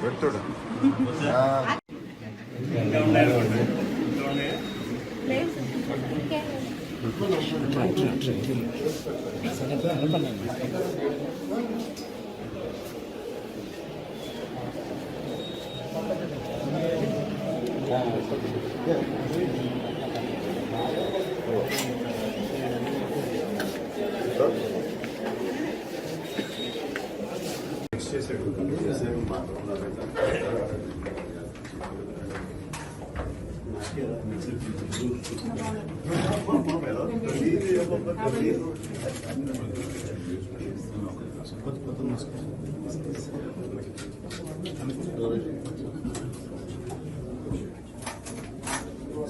పెట్టుడు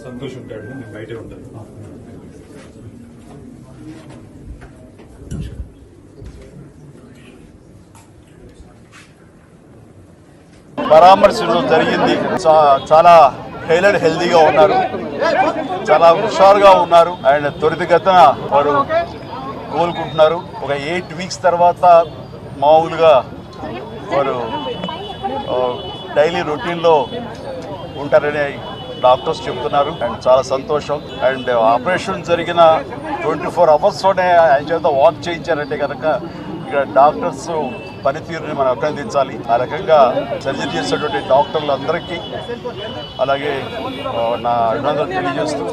సంతోష్ ఉంటాడు, నేను బయటే ఉంటాను. పరామర్శలు జరిగింది. చాలా హెల్దీగా ఉన్నారు, చాలా హుషారుగా ఉన్నారు అండ్ త్వరితగతిన వారు కోలుకుంటున్నారు. ఒక 8 వీక్స్ తర్వాత మామూలుగా వారు డైలీ రొటీన్లో ఉంటారని డాక్టర్స్ చెప్తున్నారు అండ్ చాలా సంతోషం. అండ్ ఆపరేషన్ జరిగిన 24 అవర్స్లోనే ఆయన చేత వాక్ చేయించారంటే కనుక ఇక్కడ డాక్టర్స్ పనితీరుని మనం అభినందించాలి. ఆ రకంగా సర్జరీ చేసినటువంటి డాక్టర్లందరికీ అలాగే నా అభినందనలు తెలియజేస్తూ